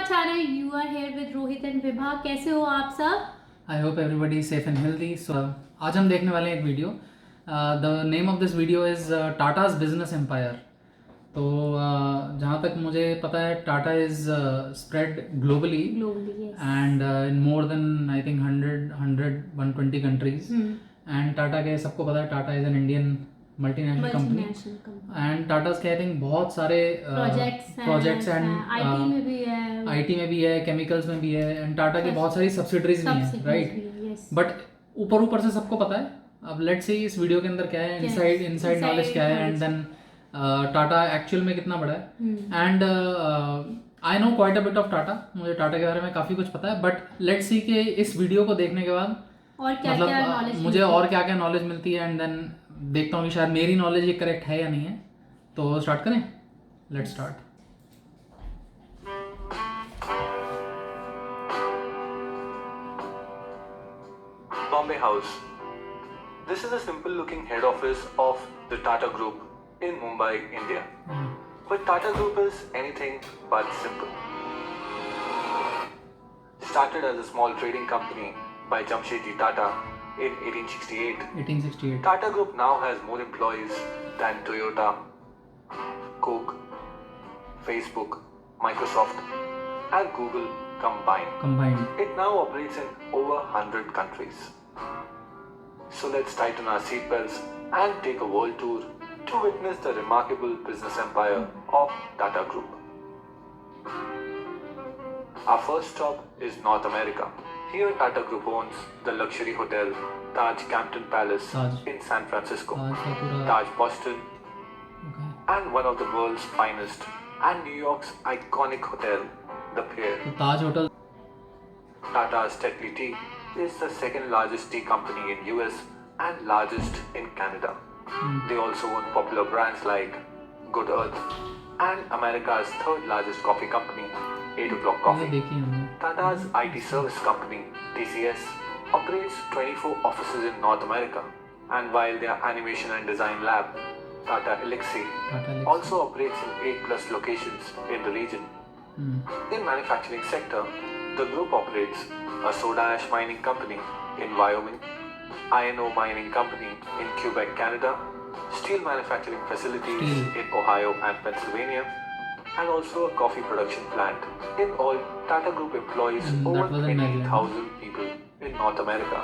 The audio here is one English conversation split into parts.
channel. You are here with Rohit and Vibha. कैसे हो आप सब? I hope everybody safe and healthy. So आज हम देखने वाले हैं एक video. The name of this video is Tata's business empire. तो जहाँ तक मुझे पता है Tata is spread globally and in more than I think 120 countries. And Tata के सबको पता है Tata is an Indian multinational company and Tata's के आई थिंक बहुत सारे प्रोजेक्ट्स एंड आईटी में भी है, केमिकल्स में भी है एंड टाटा की बहुत सारी सब्सिडरीज भी हैं, राइट. बट ऊपर से सबको पता है. अब लेट्स सी इस वीडियो के अंदर क्या है, इनसाइड नॉलेज क्या है एंड देन टाटा एक्चुअल में कितना बड़ा है. And I know quite a bit of Tata. मुझे टाटा के बारे में काफ़ी कुछ पता है. बट लेट्स सी कि इस वीडियो को देखने के बाद और क्या मुझे और क्या क्या नॉलेज मिलती है एंड देन देखता हूँ कि शायद मेरी नॉलेज ये करेक्ट है या नहीं है. तो स्टार्ट करें. Let's start. Bombay House. This is a simple looking head office of the Tata Group in Mumbai, India. But Tata Group is anything but simple. Started as a small trading company by Jamshedji Tata in 1868. Tata Group now has more employees than Toyota, Coke, Facebook, Microsoft and Google combined. It now operates in over 100 countries. So let's tighten our seatbelts and take a world tour to witness the remarkable business empire of Tata Group. Our first stop is North America. Here Tata Group owns the luxury hotel Taj Campton Palace in San Francisco, Taj Boston, and one of the world's finest and New York's iconic hotel, the Pierre. Taj Hotel. Tata's Tetley Tea is the second largest tea company in US and largest in Canada. They also own popular brands like Good Earth and America's third largest coffee company, 8 O'Clock Coffee. Tata's IT service company, TCS, operates 24 offices in North America, and while their animation and design lab, Tata Elixir, also operates in 8+ locations in the region. In manufacturing sector, the group operates a soda ash mining company in Wyoming, iron ore mining company in Quebec, Canada, steel manufacturing facilities in Ohio and Pennsylvania, and also a coffee production plant. In all, Tata Group employs over 20,000 people in North America,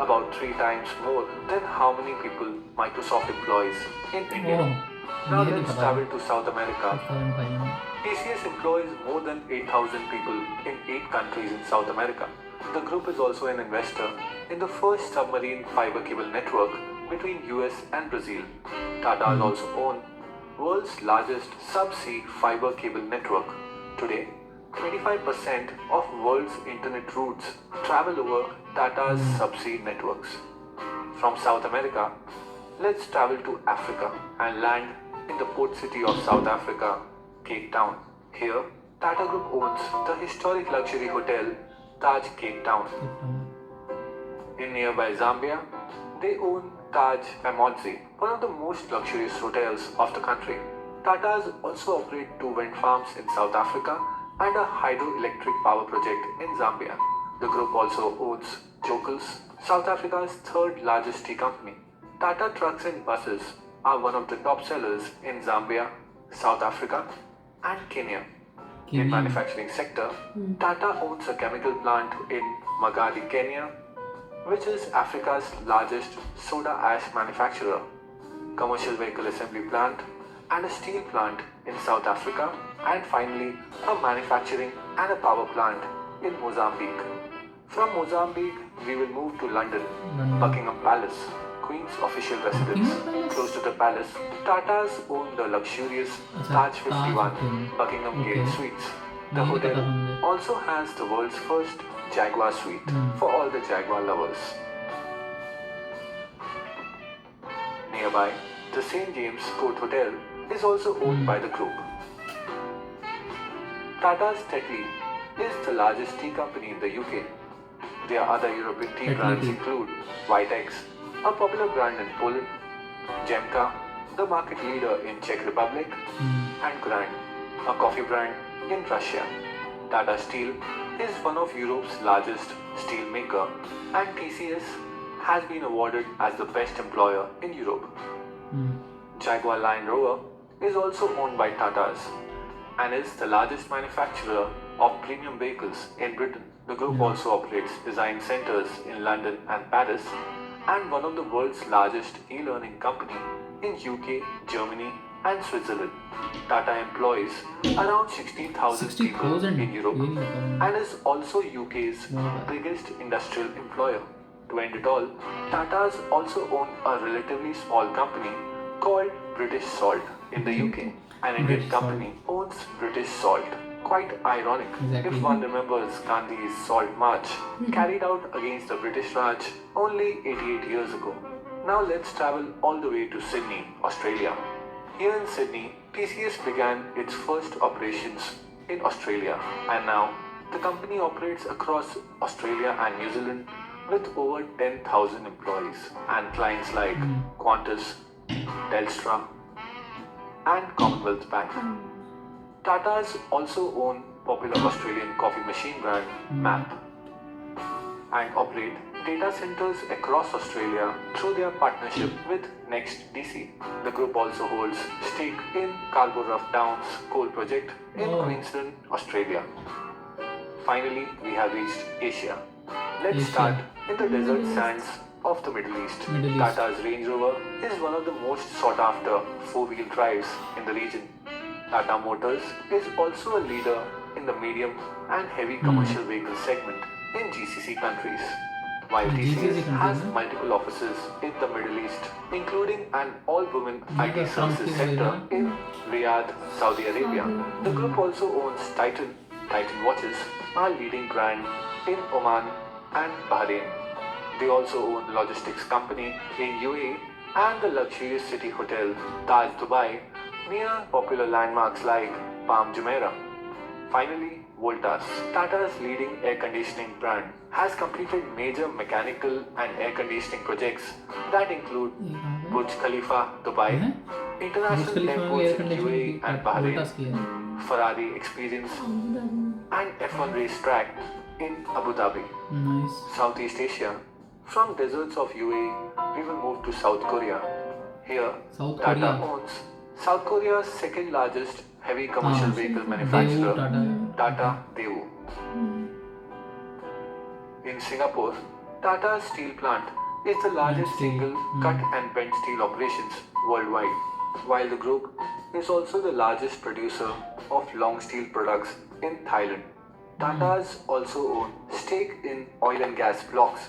about 3 times more than how many people Microsoft employs in India. Now let's travel to South America. TCS employs more than 8,000 people in 8 countries in South America. The group is also an investor in the first submarine fiber cable network between US and Brazil. Tata has also owned world's largest subsea fiber cable network. Today, 25% of world's internet routes travel over Tata's subsea networks. From South America, let's travel to Africa and land in the port city of South Africa, Cape Town. Here, Tata Group owns the historic luxury hotel Taj Cape Town. In nearby Zambia, they own Taj Pamodzi, one of the most luxurious hotels of the country. Tatas also operate 2 wind farms in South Africa and a hydroelectric power project in Zambia. The group also owns Jokels, South Africa's 3rd largest tea company. Tata trucks and buses are one of the top sellers in Zambia, South Africa and Kenya. In manufacturing sector, Tata owns a chemical plant in Magadi, Kenya, which is Africa's largest soda ash manufacturer, commercial vehicle assembly plant, and a steel plant in South Africa, and finally a manufacturing and a power plant in Mozambique. From Mozambique, we will move to London, Buckingham Palace, Queen's official residence. Close to the palace, Tatas own the luxurious Taj 51 Buckingham Gate Suites. The hotel also has the world's first Jaguar suite for all the Jaguar lovers. Nearby, the St. James Court Hotel is also owned by the group. Tata's Tetley is the largest tea company in the UK. Their other European tea brands include Vitex, a popular brand in Poland, Jemka, the market leader in Czech Republic, and Grand, a coffee brand in Russia. Tata Steel is one of Europe's largest steel maker, and TCS has been awarded as the best employer in Europe. Jaguar Land Rover is also owned by Tatas and is the largest manufacturer of premium vehicles in Britain. The group also operates design centers in London and Paris and one of the world's largest e-learning company in UK, Germany and Switzerland. Tata employs around 60,000 people 60,000 in Europe and is also UK's Wow. biggest industrial employer. To end it all, Tatas also own a relatively small company called British Salt in the UK. An Indian British Salt. company owns British Salt. Quite ironic Exactly. if one remembers Gandhi's Salt March carried out against the British Raj only 88 years ago. Now let's travel all the way to Sydney, Australia. Here in Sydney, TCS began its first operations in Australia, and now the company operates across Australia and New Zealand with over 10,000 employees and clients like Qantas, Telstra, and Commonwealth Bank. Tatas also own popular Australian coffee machine brand MAP and operate data centers across Australia through their partnership with NextDC. The group also holds stake in Scarborough Downs coal project in Queensland, Australia. Finally, we have reached Asia. Let's Asia. start in the desert sands of the Middle East. Middle East. Tata's Range Rover is one of the most sought after four-wheel drives in the region. Tata Motors is also a leader in the medium and heavy commercial vehicle segment in GCC countries. While GCC TCS countries, has huh? multiple offices in the Middle East, including an all-women Yeah, IT from services Kuwait, center huh? in Riyadh, Saudi Arabia. The group also owns Titan. Titan watches are leading brand in Oman and Bahrain. They also own logistics company in UAE and the luxurious city hotel Taj Dubai near popular landmarks like Palm Jumeirah. Finally, Voltas, Tata's leading air conditioning brand, has completed major mechanical and air conditioning projects that include ये कहाँ पे? Burj Khalifa, Dubai, हैं? international Burj Khalifa में airports air in conditioning UAE की and Bahrain, Voltas की है. Ferrari Experience, and F1 racetrack in Abu Dhabi. Nice. Southeast Asia. From deserts of UAE, we will move to South Korea. Here, South Tata Korea. owns South Korea's second largest heavy commercial vehicle manufacturer, Daewoo Tata. Tata Daewoo. In Singapore, Tata's steel plant is the largest steel. single cut and bent steel operations worldwide, while the group is also the largest producer of long steel products in Thailand. Tatas also own stake in oil and gas blocks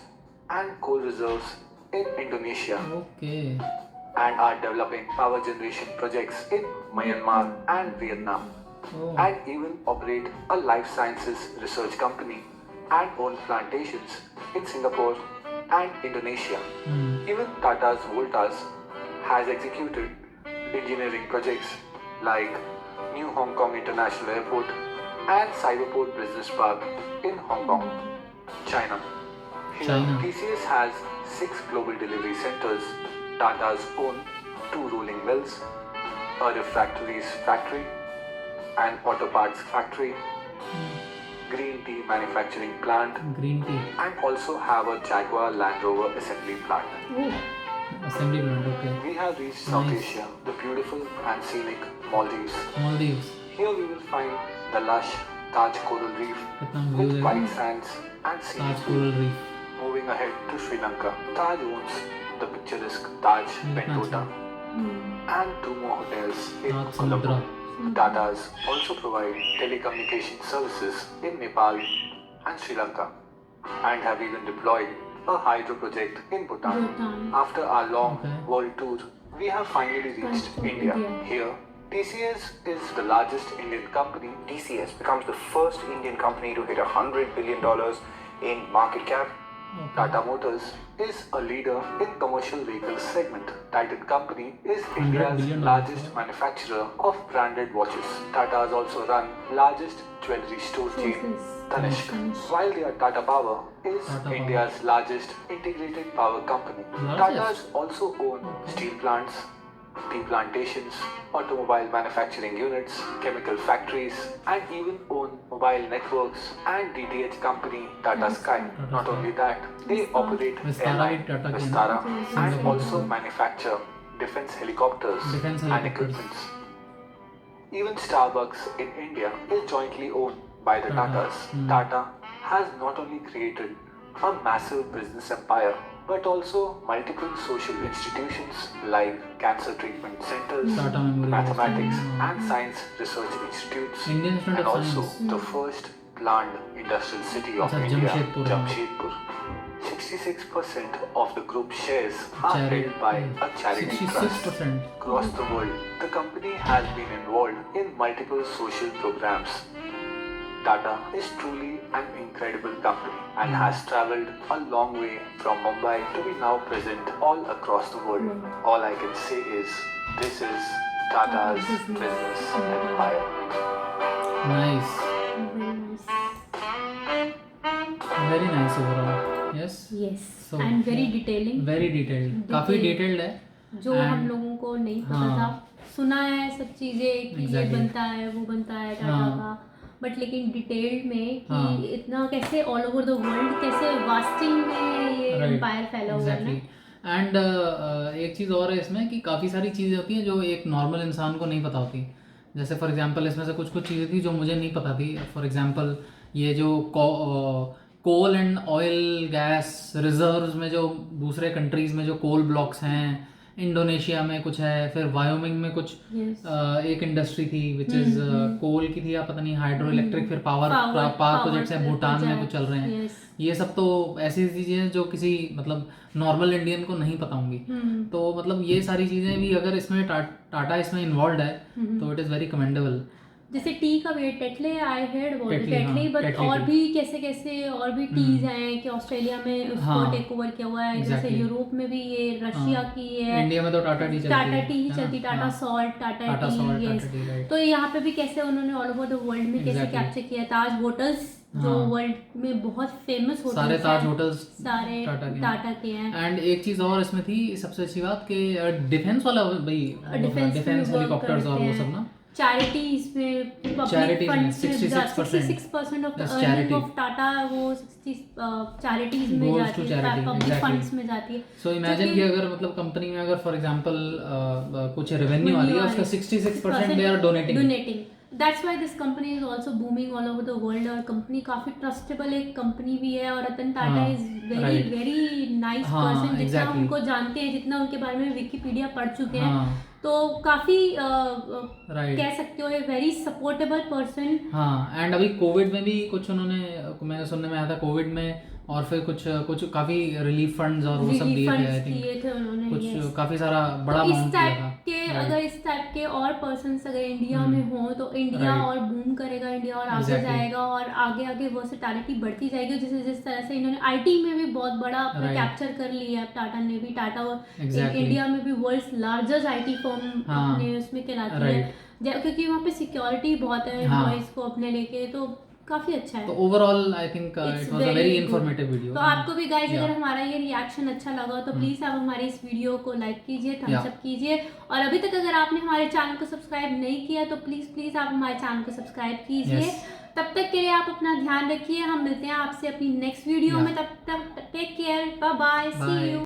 and coal reserves in Indonesia Okay. and are developing power generation projects in Myanmar and Vietnam, Oh. and even operate a life sciences research company and own plantations in Singapore and Indonesia. Even Tata's Voltas has executed engineering projects like New Hong Kong International Airport and Cyberport Business Park in Hong Kong, China. Here, China. TCS has 6 global delivery centers. Tata's own 2 rolling mills, a refractories factory, an auto parts factory, green tea manufacturing plant, Green tea. and also have a Jaguar Land Rover assembly plant. Assembly plant. Okay. We have reached South Nice. Asia, the beautiful and scenic Maldives. Maldives. Here we will find the lush Taj Coral Reef कितना view with है. white sands and scenic Taj Coral Reef. Moving ahead to Sri Lanka, Taj owns the picturesque Taj Bentota and 2 more hotels in Taj Colombo. Samudra. Tatas also provide telecommunication services in Nepal and Sri Lanka and have even deployed a hydro project in Bhutan. Bhutan. After our long Okay. world tour, we have finally reached Right, India. India. Here, TCS is the largest Indian company. TCS becomes the first Indian company to hit $100 billion in market cap. Okay. Tata Motors is a leader in commercial vehicle segment. Titan Company is $100 India's billion. largest manufacturer of branded watches. Tata's also run largest jewelry store chain, Tanishq. Tanishq. While their Tata Power is Tata Power. India's largest integrated power company. Largest? Tatas also own steel plants, tea plantations, automobile manufacturing units, chemical factories, and even own mobile networks and DTH company Tata Sky. Not only that, they operate Vistara airline भी Tata की है ना? Vistara and Singapore also की। manufacture defense helicopters Defense and helicopters। equipments. Even Starbucks in India is jointly owned by the Tata। Tatas. Tata has not only created a massive business empire but also multiple social institutions like cancer treatment centers, Tata Memorial mathematics Hospital, and science research institutes, Indian Institute and of also Science। the first planned industrial city of अच्छा, India, Jamshedpur. Jamshedpur. 66% of the group shares are Charity- held by a charity trust. 66%। Across the world, the company has been involved in multiple social programs. Tata is truly an incredible company and has traveled a long way from Mumbai to be now present all across the world. All I can say is, this is Tata's business empire. Nice, Very nice. very nice overall। Yes, Yes. So, And very detailing. very detailed, काफी detailed है। जो हम And- लोगों को नहीं पता हाँ। था, सुना है सब चीजें कि ये Exactly। बनता है वो बनता है टाटा हाँ। का, बट लेकिन डिटेल्ड में कि हाँ। इतना कैसे ऑल ओवर द वर्ल्ड कैसे वास्टिंग में ये Right, एम्पायर फैला हुआ है exactly। ना। एंड एक चीज़ और है इसमें कि काफ़ी सारी चीज़ें होती हैं जो एक नॉर्मल इंसान को नहीं पता होती। जैसे फॉर एग्जांपल इसमें से कुछ कुछ चीज़ें थी जो मुझे नहीं पता थी। फॉर एग्जांपल ये जो कोल एंड ऑयल गैस रिजर्व्स में जो दूसरे कंट्रीज़ में जो कोल ब्लॉक्स हैं, इंडोनेशिया में कुछ है, फिर वायोमिंग में कुछ Yes। एक इंडस्ट्री थी विच इज़ कोल की थी या पता नहीं हाइड्रो इलेक्ट्रिक, फिर पावर प्रोजेक्ट्स हैं भूटान में कुछ चल रहे हैं। Yes। ये सब तो ऐसी चीज़ें हैं जो किसी मतलब नॉर्मल इंडियन को नहीं पता होंगी। तो मतलब ये सारी चीज़ें भी अगर इसमें टाटा इसमें इन्वॉल्व है तो इट इज़ वेरी कमेंडेबल। जैसे टी का भी Tetley I heard about it, Tetley, हाँ, टेटले, बट टेटले और टी। भी कैसे कैसे और भी टीज हैं कि ऑस्ट्रेलिया में उसको हाँ, टेक ओवर किया हुआ है। जैसे exactly। यूरोप में भी ये रशिया हाँ, की है, इंडिया में तो टाटा टी चलती टाटा है, टी ही है ना? चलती, टाटा हाँ, salt, Tata Tata T, salt, yes. Tata T, right. तो यहाँ पे भी कैसे उन्होंने ऑल ओवर द वर्ल्ड में कैसे Exactly। कैप्चर किया। ताज होटल्स जो हाँ। वर्ल्ड में बहुत फेमस होटल्स सारे ताज होटल्स सारे टाटा के हैं। एंड एक चीज़ और इसमें थी सबसे अच्छी बात कि डिफेंस वाला भाई डिफेंस हेलीकॉप्टर्स और वो सब ना चैरिटी इसमें Charities में 66% 66% of the Yes, earning charity। Of Tata वो 60 चैरिटीज में Goes जाती to है, charity, पब्लिक exactly। फंड्स में जाती है। सो इमेजिन कि अगर मतलब कंपनी में अगर फॉर एग्जांपल कुछ रेवेन्यू आ रही है उसका 66% they are donating. That's why this company is also booming all over the world। और कंपनी काफी ट्रस्टेबल एक कंपनी भी है। और रतन टाटा हाँ, is very right। Very nice हाँ, पर्सन। जितना exactly। उनको जानते हैं, जितना उनके बारे में विकिपीडिया पढ़ चुके हैं, हाँ, तो काफी राइट। कह सकते हो वेरी सपोर्टेबल पर्सन। हाँ, एंड अभी कोविड में भी कुछ उन्होंने, मैंने सुनने में आया था कोविड में, और फिर कुछ काफी रिलीफ फंड्स और वो सब दिए थे आई थिंक, किए थे उन्होंने, कुछ yes। काफी सारा बड़ा तो इस अमाउंट दिया टाइप था। के Right। अगर इस टाइप के और पर्सन्स अगर इंडिया में हो तो इंडिया Right। और बूम करेगा, इंडिया और आगे Exactly। जाएगा और आगे आगे वर्सेटैलिटी बढ़ती जाएगी। जैसे जिस तरह से इन्होंने आईटी में भी बहुत बड़ा अपना Right। कैप्चर कर लिया है टाटा ने भी। टाटा Exactly। इंडिया में भी वर्ल्ड्स लार्जेस्ट आईटी फर्म हाँ। अपने उसमें कहलाती Right। है, क्योंकि वहाँ पे सिक्योरिटी बहुत है हाँ। एम्प्लॉइज को अपने लेके, तो काफी अच्छा है। तो overall I think It's it was a very very good। Informative video. तो आपको भी गाइस Yeah। अगर हमारा ये रिएक्शन अच्छा लगा तो प्लीज आप हमारी इस वीडियो को लाइक कीजिए, थम्स Yeah। अप कीजिए। और अभी तक अगर आपने हमारे चैनल को सब्सक्राइब नहीं किया तो प्लीज आप हमारे चैनल को सब्सक्राइब कीजिए। Yes। तब तक के लिए आप अपना ध्यान रखिए। हम मिलते हैं आपसे अपनी नेक्स्ट वीडियो Yeah। में। तब तक take care, bye bye, see Bye। You.